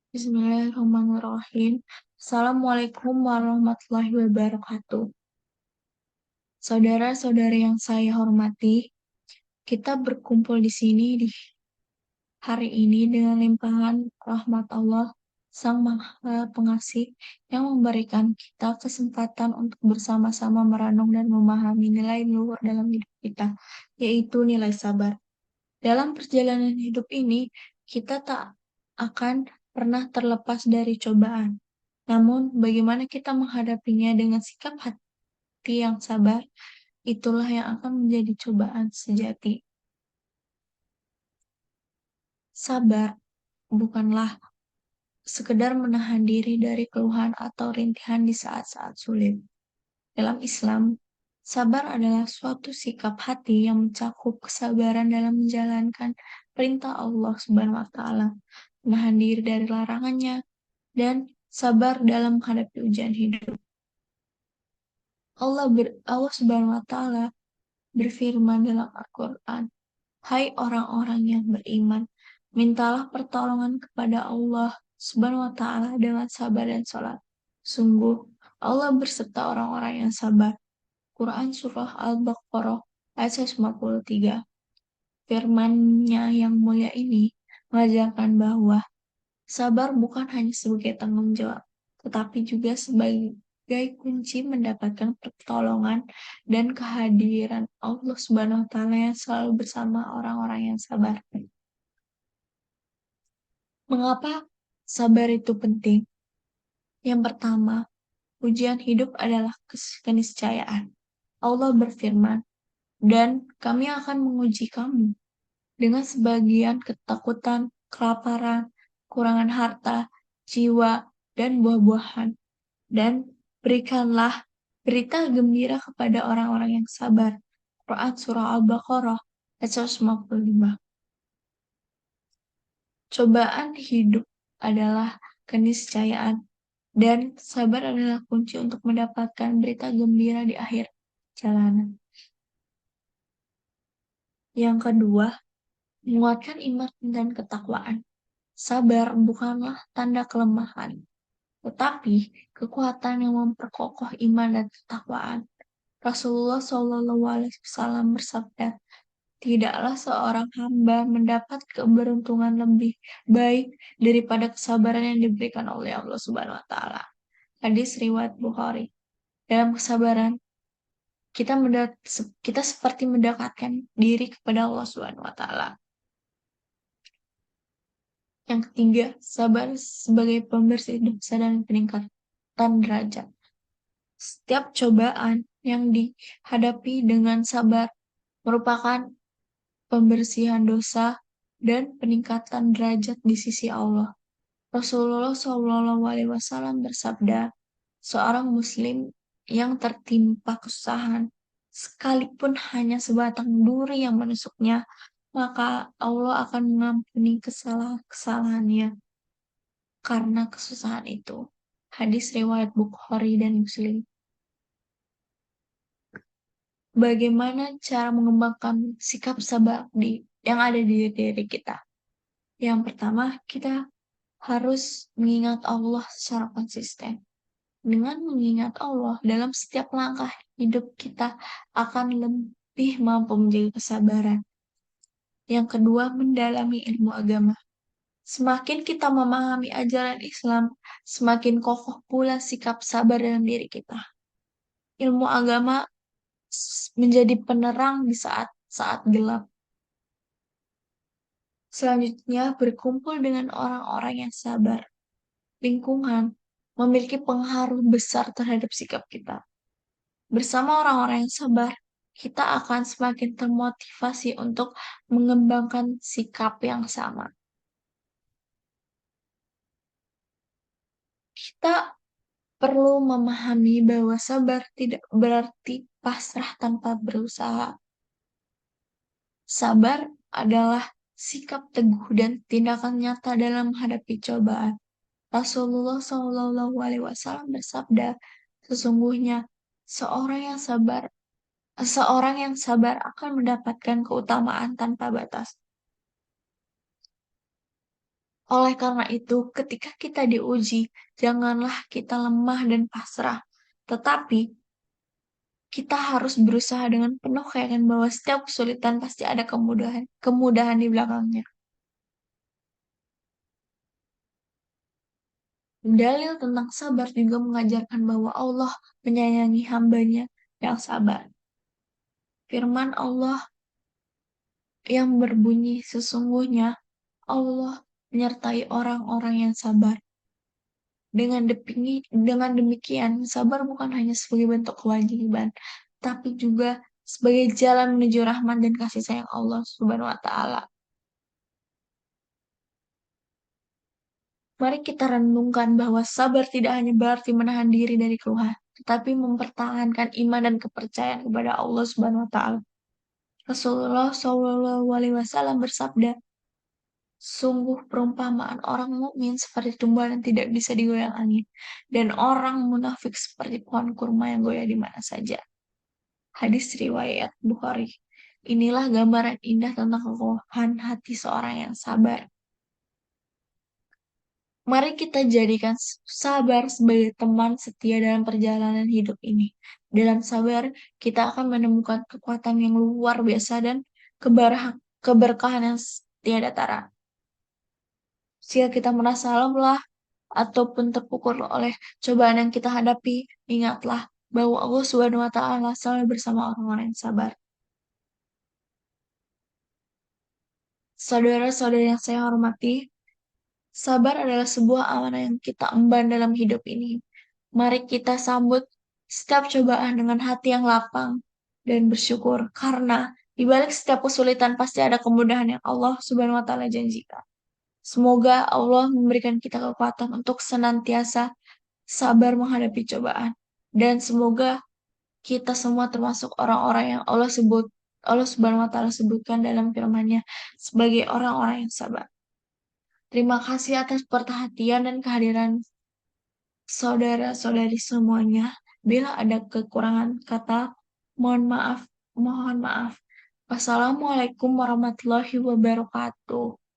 Bismillahirrahmanirrahim. Assalamualaikum warahmatullahi wabarakatuh. Saudara-saudari yang saya hormati, kita berkumpul di sini di hari ini dengan limpahan rahmat Allah, Sang Maha Pengasih, yang memberikan kita kesempatan untuk bersama-sama merenung dan memahami nilai luhur dalam hidup kita, yaitu nilai sabar. Dalam perjalanan hidup ini, kita tak akan pernah terlepas dari cobaan. Namun, bagaimana kita menghadapinya dengan sikap hati yang sabar, itulah yang akan menjadi cobaan sejati. Sabar bukanlah sekedar menahan diri dari keluhan atau rintihan di saat-saat sulit. Dalam Islam, sabar adalah suatu sikap hati yang mencakup kesabaran dalam menjalankan perintah Allah Subhanahu wa Ta'ala, menahan diri dari larangannya, dan sabar dalam menghadapi ujian hidup. Allah Subhanahu wa Ta'ala berfirman dalam Al-Quran, "Hai orang-orang yang beriman, mintalah pertolongan kepada Allah Subhanahu wa Ta'ala dengan sabar dan salat. Sungguh, Allah berserta orang-orang yang sabar." Quran Surah Al-Baqarah ayat 153. Firman-Nya yang mulia ini mengajarkan bahwa sabar bukan hanya sebagai tanggung jawab, tetapi juga sebagai kunci mendapatkan pertolongan dan kehadiran Allah Subhanahu wa Ta'ala yang selalu bersama orang-orang yang sabar. Mengapa sabar itu penting? Yang pertama, ujian hidup adalah keniscayaan. Allah berfirman, "Dan kami akan menguji kamu dengan sebagian ketakutan, kelaparan, kurangan harta, jiwa, dan buah-buahan. Dan berikanlah berita gembira kepada orang-orang yang sabar." Quran Surah Al-Baqarah ayat 155. Cobaan hidup adalah keniscayaan, dan sabar adalah kunci untuk mendapatkan berita gembira di akhir jalanan. Yang kedua, menguatkan iman dan ketakwaan. Sabar bukanlah tanda kelemahan, tetapi kekuatan yang memperkokoh iman dan ketakwaan. Rasulullah SAW bersabda, "Tidaklah seorang hamba mendapat keberuntungan lebih baik daripada kesabaran yang diberikan oleh Allah Subhanahu wa Ta'ala." Hadis riwayat Bukhari. Dalam kesabaran, kita seperti mendekatkan diri kepada Allah Subhanahu wa Ta'ala. Yang ketiga, sabar sebagai pembersih dosa dan peningkatan derajat. Setiap cobaan yang dihadapi dengan sabar merupakan pembersihan dosa dan peningkatan derajat di sisi Allah. Rasulullah SAW bersabda, "Seorang Muslim yang tertimpa kesusahan, sekalipun hanya sebatang duri yang menusuknya, maka Allah akan mengampuni kesalahan-kesalahannya karena kesusahan itu." Hadis riwayat Bukhari dan Muslim. Bagaimana cara mengembangkan sikap sabar yang ada di diri kita? Yang pertama, kita harus mengingat Allah secara konsisten. Dengan mengingat Allah dalam setiap langkah hidup, kita akan lebih mampu menjaga kesabaran. Yang kedua, mendalami ilmu agama. Semakin kita memahami ajaran Islam, semakin kokoh pula sikap sabar dalam diri kita. Ilmu agama menjadi penerang di saat-saat gelap. Selanjutnya, berkumpul dengan orang-orang yang sabar. Lingkungan memiliki pengaruh besar terhadap sikap kita. Bersama orang-orang yang sabar, kita akan semakin termotivasi untuk mengembangkan sikap yang sama. Kita perlu memahami bahwa sabar tidak berarti pasrah tanpa berusaha. Sabar adalah sikap teguh dan tindakan nyata dalam menghadapi cobaan. Rasulullah SAW bersabda, "Sesungguhnya seorang yang sabar akan mendapatkan keutamaan tanpa batas." Oleh karena itu, ketika kita diuji, janganlah kita lemah dan pasrah, tetapi kita harus berusaha dengan penuh keyakinan bahwa setiap kesulitan pasti ada kemudahan, kemudahan di belakangnya. Dalil tentang sabar juga mengajarkan bahwa Allah menyayangi hambanya yang sabar. Firman Allah yang berbunyi, sesungguhnya Allah menyertai orang-orang yang sabar. Dengan demikian, sabar bukan hanya sebagai bentuk kewajiban, tapi juga sebagai jalan menuju rahmat dan kasih sayang Allah Subhanahu wa Ta'ala. Mari kita renungkan bahwa sabar tidak hanya berarti menahan diri dari keluhan, tetapi mempertahankan iman dan kepercayaan kepada Allah Subhanahu wa Ta'ala. Rasulullah Shallallahu Alaihi Wasallam bersabda, sungguh perumpamaan orang mukmin seperti tumbuhan yang tidak bisa digoyang angin, dan orang munafik seperti pohon kurma yang goyah di mana saja. Hadis riwayat Bukhari. Inilah gambaran indah tentang kekokohan hati seorang yang sabar. Mari kita jadikan sabar sebagai teman setia dalam perjalanan hidup ini. Dalam sabar, kita akan menemukan kekuatan yang luar biasa dan keberkahan yang tiada tara. Jika kita merasa lelah ataupun terpukul oleh cobaan yang kita hadapi, ingatlah bahwa Allah Subhanahu wa Ta'ala selalu bersama orang-orang yang sabar. Saudara-saudara yang saya hormati, sabar adalah sebuah amanah yang kita emban dalam hidup ini. Mari kita sambut setiap cobaan dengan hati yang lapang dan bersyukur, karena di balik setiap kesulitan pasti ada kemudahan yang Allah Subhanahu wa Ta'ala janjikan. Semoga Allah memberikan kita kekuatan untuk senantiasa sabar menghadapi cobaan. Dan semoga kita semua termasuk orang-orang yang Allah Subhanahu wa Ta'ala sebutkan dalam firman-Nya sebagai orang-orang yang sabar. Terima kasih atas perhatian dan kehadiran saudara-saudari semuanya. Bila ada kekurangan kata, mohon maaf, mohon maaf. Wassalamualaikum warahmatullahi wabarakatuh.